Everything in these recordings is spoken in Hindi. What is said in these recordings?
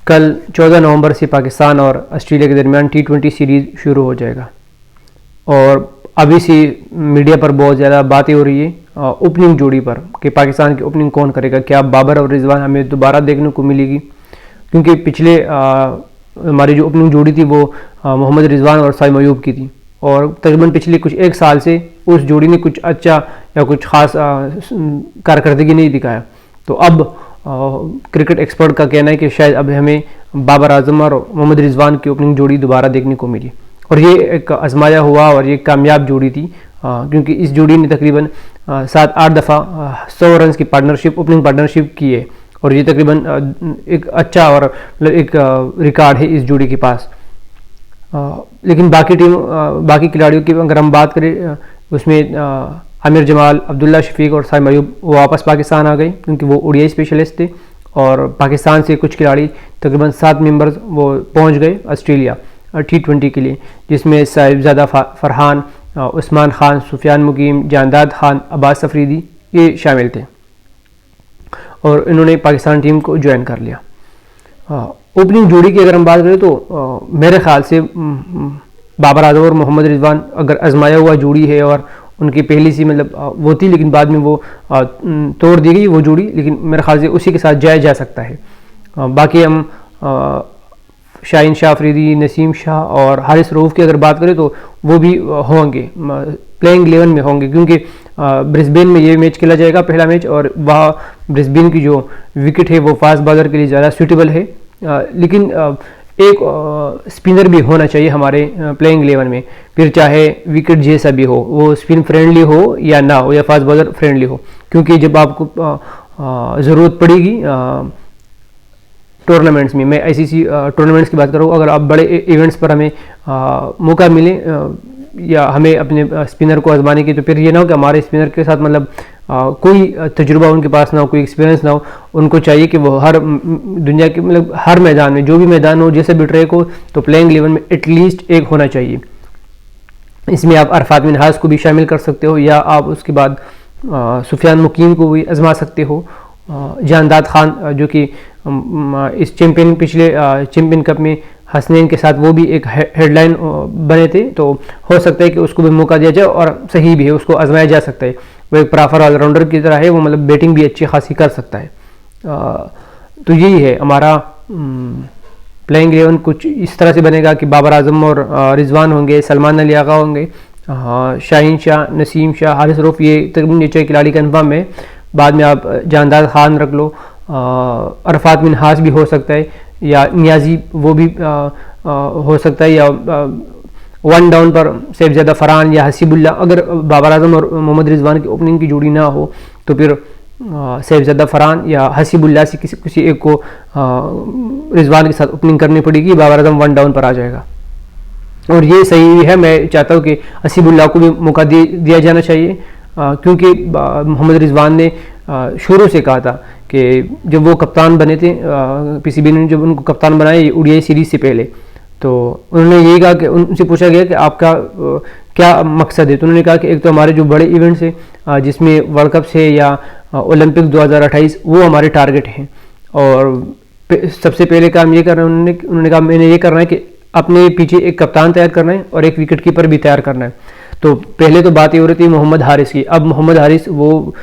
कल 14 नवंबर से पाकिस्तान और ऑस्ट्रेलिया के दरमियान T20 सीरीज़ शुरू हो जाएगा और अभी से मीडिया पर बहुत ज़्यादा बातें हो रही है ओपनिंग जोड़ी पर कि पाकिस्तान की ओपनिंग कौन करेगा। क्या बाबर और रिजवान हमें दोबारा देखने को मिलेगी? क्योंकि पिछले हमारी जो ओपनिंग जोड़ी थी वो मोहम्मद रिजवान और साइम अयूब की थी और तकरीबन पिछले कुछ एक साल से उस जोड़ी ने कुछ अच्छा या कुछ ख़ास कारकर्दगी नहीं दिखाया। तो अब क्रिकेट एक्सपर्ट का कहना है कि शायद अब हमें बाबर आजम और मोहम्मद रिजवान की ओपनिंग जोड़ी दोबारा देखने को मिली और ये एक आजमाया हुआ और ये कामयाब जोड़ी थी क्योंकि इस जोड़ी ने तकरीबन 7-8 दफ़ा 100 रन की पार्टनरशिप ओपनिंग पार्टनरशिप की है और ये तकरीबन एक अच्छा और एक रिकॉर्ड है इस जोड़ी के पास। लेकिन बाकी खिलाड़ियों की अगर हम बात करें उसमें आमिर जमाल, अब्दुल्ला शफीक और साइम अयूब वो वापस पाकिस्तान आ गए क्योंकि वो ओडीआई स्पेशलिस्ट थे और पाकिस्तान से कुछ खिलाड़ी तकरीबन 7 मेंबर्स वो पहुंच गए ऑस्ट्रेलिया T20 के लिए, जिसमें साहिबजादा फरहान, उस्मान खान, सुफियान मुकीम, जानदाद खान, अब्बास अफरीदी ये शामिल थे और इन्होंने पाकिस्तान टीम को ज्वाइन कर लिया। ओपनिंग जोड़ी की अगर हम बात करें तो मेरे ख्याल से बाबर आजम और मोहम्मद रिजवान अगर आजमाया हुआ जोड़ी है और उनकी पहली सी मतलब वो थी लेकिन बाद में वो तोड़ दी गई वो जोड़ी, लेकिन मेरे ख्याल से उसी के साथ जाया जा सकता है। बाकी हम शाहीन शाह अफरीदी, नसीम शाह और हारिस रऊफ़ की अगर बात करें तो वो भी होंगे प्लेइंग 11 में होंगे क्योंकि ब्रिस्बेन में ये मैच खेला जाएगा पहला मैच और वहाँ ब्रिस्बेन की जो विकेट है वो फास्ट बॉलर के लिए ज़्यादा सूटेबल है। लेकिन एक स्पिनर भी होना चाहिए हमारे प्लेइंग 11 में, फिर चाहे विकेट जैसा भी हो, वो स्पिन फ्रेंडली हो या ना हो या फास्ट बॉलर फ्रेंडली हो, क्योंकि जब आपको ज़रूरत पड़ेगी टूर्नामेंट्स में, मैं ICC टूर्नामेंट्स की बात कर रहा हूँ, अगर आप बड़े इवेंट्स पर हमें मौका मिले या हमें अपने स्पिनर को आजमाने की, तो फिर ये ना हो कि हमारे स्पिनर के साथ मतलब कोई तजुर्बा उनके पास ना हो, कोई एक्सपीरियंस ना हो। उनको चाहिए कि वो हर दुनिया के मतलब हर मैदान में, जो भी मैदान हो, जैसे भी ट्रैक हो, तो प्लेइंग 11 में एटलीस्ट एक होना चाहिए। इसमें आप अरफात मिनहाज को भी शामिल कर सकते हो या आप उसके बाद सुफियान मुकीम को भी आजमा सकते हो। जानदाद खान जो कि इस पिछले चैम्पियन कप में हसनैन के साथ वो भी एक हेडलाइन बने थे, तो हो सकता है कि उसको भी मौका दिया जाए और सही भी है, उसको आजमाया जा सकता है। वो एक प्रॉपर ऑलराउंडर की तरह है, वो मतलब बैटिंग भी अच्छी खासी कर सकता है। तो यही है हमारा प्लेइंग 11 कुछ इस तरह से बनेगा कि बाबर आजम और रिजवान होंगे, सलमान अली आगा होंगे, शाहीन शाह, नसीम शाह, हारिस रऊफ़, ये तकरीबन नीचे खिलाड़ी कन्फर्म है। बाद में आप जानदाद खान रख लो, अरफात मिनहाज भी हो सकता है या नियाजी वो भी हो सकता है, या वन डाउन पर साहिबजादा फरहान या हसीबुल्ला। अगर बाबर आजम और मोहम्मद रिजवान की ओपनिंग की जोड़ी ना हो तो फिर साहिबजादा फरहान या हसीबुल्ला से किसी एक को रिजवान के साथ ओपनिंग करनी पड़ेगी, बाबर आजम वन डाउन पर आ जाएगा और ये सही है। मैं चाहता हूँ कि हसीबुल्ला को भी मौका दिया जाना चाहिए क्योंकि मोहम्मद रिजवान ने शुरू से कहा था कि जब वो कप्तान बने थे, PCB ने जब उनको कप्तान बनाया ओडीआई सीरीज़ से पहले, तो उन्होंने यही कहा कि उनसे पूछा गया कि आपका क्या मकसद है, तो उन्होंने कहा कि एक तो हमारे जो बड़े इवेंट्स हैं जिसमें वर्ल्ड कप से या ओलंपिक 2028 वो हमारे टारगेट हैं और सबसे पहले काम ये कर रहे हैं, उन्होंने कहा मैंने ये करना है कि अपने पीछे एक कप्तान तैयार करना है और एक विकेट कीपर भी तैयार करना है। तो पहले तो बात ये हो रही थी मोहम्मद हारिस की, अब मोहम्मद हारिस वो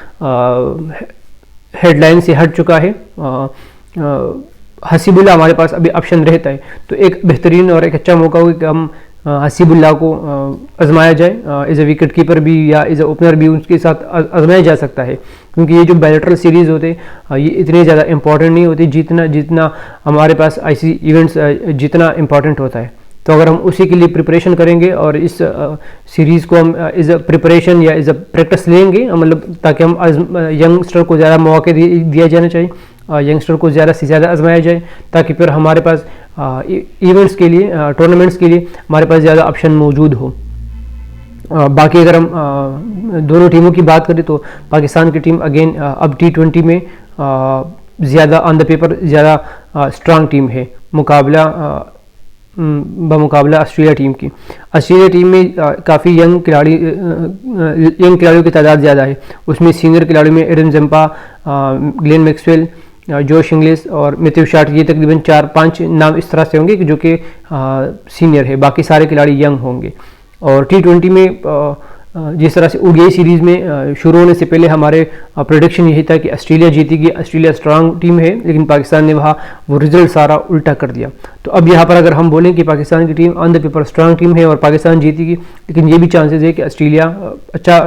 हेडलाइन से हट चुका है। हसीबुल्ला हमारे पास अभी ऑप्शन रहता है, तो एक बेहतरीन और एक अच्छा मौका होगा कि हम हसीबुल्ला को आजमाया जाए एज ए विकेट कीपर भी या एज ए ओपनर भी उसके साथ आजमाया जा सकता है, क्योंकि ये जो बायलैटरल सीरीज़ होते ये इतने ज़्यादा इंपॉर्टेंट नहीं होती जितना हमारे पास ICC इवेंट्स जितना इम्पॉर्टेंट होता है। तो अगर हम उसी के लिए प्रिपरेशन करेंगे और इस सीरीज़ को हम एज अ प्रिपरेशन या एज अ प्रैक्टिस लेंगे, मतलब ताकि हम यंगस्टर को ज़्यादा मौके दिया जाना चाहिए, यंगस्टर को ज़्यादा से ज़्यादा आजमाया जाए, ताकि फिर हमारे पास इवेंट्स के लिए टूर्नामेंट्स के लिए हमारे पास ज़्यादा ऑप्शन मौजूद हो। बाकी अगर हम दोनों टीमों की बात करें तो पाकिस्तान की टीम अगेन अब T20 में ज़्यादा ऑन द पेपर ज़्यादा स्ट्रांग टीम है बमुकाबला ऑस्ट्रेलिया टीम की। ऑस्ट्रेलिया टीम में काफ़ी यंग खिलाड़ियों की तादाद ज़्यादा है, उसमें सीनियर खिलाड़ियों में एडम जंपा, ग्लेन मैक्सवेल, जोश इंग्लिश और मैथ्यू शार्ट, ये तकरीबन 4-5 नाम इस तरह से होंगे कि जो कि सीनियर है, बाकी सारे खिलाड़ी यंग होंगे। और T20 में जिस तरह से ओडीआई सीरीज़ में शुरू होने से पहले हमारे प्रेडिक्शन यही था कि ऑस्ट्रेलिया जीतेगी, ऑस्ट्रेलिया स्ट्रांग टीम है, लेकिन पाकिस्तान ने वहाँ वो रिजल्ट सारा उल्टा कर दिया। तो अब यहाँ पर अगर हम बोलें कि पाकिस्तान की team on the paper strong team है और पाकिस्तान जीतेगी, लेकिन ये भी चांसेस है कि ऑस्ट्रेलिया अच्छा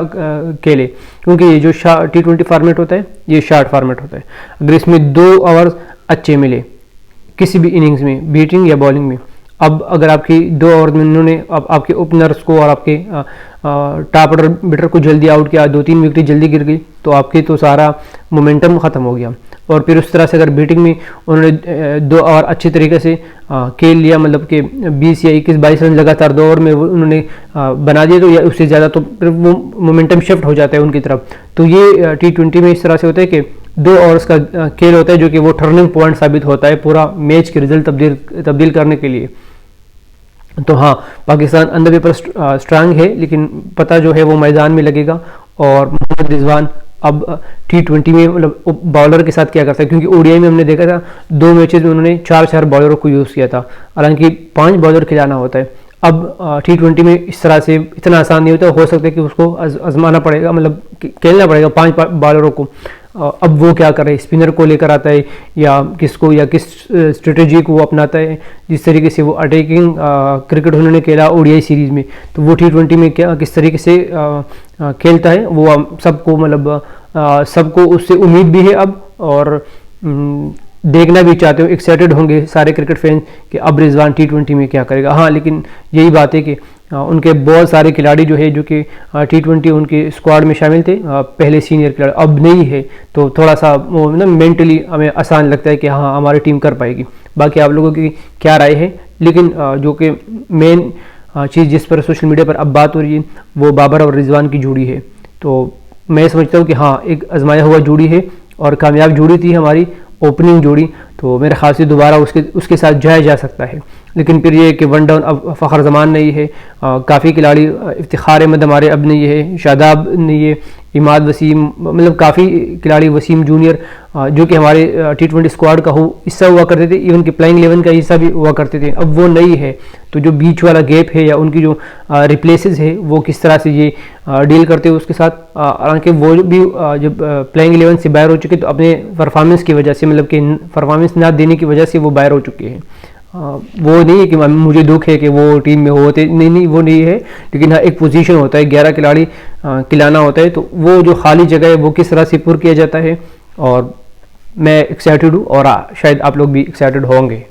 खेले, क्योंकि ये जो T20 फॉर्मेट होता है ये शार्ट फॉर्मेट होता है। अगर इसमें 2 ओवर अच्छे मिले किसी भी इनिंग्स में, बैटिंग या बॉलिंग में, अब अगर आपकी 2 ओवर में उन्होंने अब आपके ओपनर्स को और आपके टॉप ऑर्डर बैटर को जल्दी आउट किया, 2-3 विकेट जल्दी गिर गई, तो आपकी तो सारा मोमेंटम ख़त्म हो गया। और फिर उस तरह से अगर बैटिंग में उन्होंने 2 ओवर अच्छे तरीके से खेल लिया, मतलब कि 20 या 21-22 रन लगातार 2 ओवर में उन्होंने बना दिए, तो या उससे ज़्यादा, तो फिर वो मोमेंटम शिफ्ट हो जाता है उनकी तरफ। तो ये T20 में इस तरह से होता है कि 2 ओवर्स का खेल होता है, जो कि वो टर्निंग पॉइंट साबित होता है पूरा मैच के रिजल्ट तब्दील करने के लिए। तो हाँ, Pakistan on the paper strong है, लेकिन पता जो है वो मैदान में लगेगा। और मोहम्मद रिजवान अब T20 में मतलब बॉलर के साथ क्या करता है, क्योंकि ओडीआई में हमने देखा था 2 मैचेस में उन्होंने 4 बॉलरों को यूज़ किया था, हालांकि 5 बॉलर खिलाना होता है। अब T20 में इस तरह से इतना आसान नहीं होता, हो सकता है कि उसको आजमाना पड़ेगा, मतलब खेलना पड़ेगा 5 बॉलरों को। अब वो क्या करे, स्पिनर को लेकर आता है या किसको, या किस स्ट्रेटेजी को वो अपनाता है। जिस तरीके से वो अटैकिंग क्रिकेट उन्होंने खेला ओडीआई सीरीज़ में, तो वो T20 में क्या किस तरीके से खेलता है, वो सबको मतलब सबको उससे उम्मीद भी है अब, और देखना भी चाहते हो, एक्साइटेड होंगे सारे क्रिकेट फैंस कि अब रिजवान T20 में क्या करेगा। हाँ, लेकिन यही बात है कि उनके बहुत सारे खिलाड़ी जो है जो कि T20 उनके स्क्वाड में शामिल थे, पहले सीनियर खिलाड़ी अब नहीं है, तो थोड़ा सा वो ना मेंटली हमें आसान लगता है कि हाँ हमारी टीम कर पाएगी। बाकी आप लोगों की क्या राय है, लेकिन जो कि मेन चीज़ जिस पर सोशल मीडिया पर अब बात हो रही है वो बाबर और रिजवान की जोड़ी है। तो मैं समझता हूँ कि हाँ, एक आजमाया हुआ जोड़ी है और कामयाब जोड़ी थी हमारी ओपनिंग जोड़ी, तो मेरे ख्याल से दोबारा उसके साथ जाया जा सकता है। लेकिन फिर ये कि वन डाउन अब फ़खर जमान नहीं है, काफ़ी खिलाड़ी इफ्तिखार अहमद हमारे अब नहीं है, शादाब नहीं है, इमाद वसीम, मतलब काफ़ी खिलाड़ी, वसीम जूनियर जो कि हमारे T20 स्क्वाड का हिस्सा हुआ करते थे, इवन कि प्लेइंग 11 का हिस्सा भी हुआ करते थे, अब वो नहीं है। तो जो बीच वाला गैप है या उनकी जो रिप्लेसेस है वो किस तरह से ये डील करते हैं उसके साथ, हालांकि वो भी जब प्लेइंग 11 से बाहर हो चुके तो अपने परफॉर्मेंस की वजह से, मतलब कि परफॉर्मेंस ना देने की वजह से वो बाहर हो चुके हैं। वो नहीं है कि मुझे दुख है कि वो टीम में होते, नहीं वो नहीं है, लेकिन हाँ एक पोजीशन होता है, 11 खिलाड़ी खिलाना होता है, तो वो जो खाली जगह है वो किस तरह से पुर किया जाता है। और मैं एक्साइटेड हूँ और शायद आप लोग भी एक्साइटेड होंगे।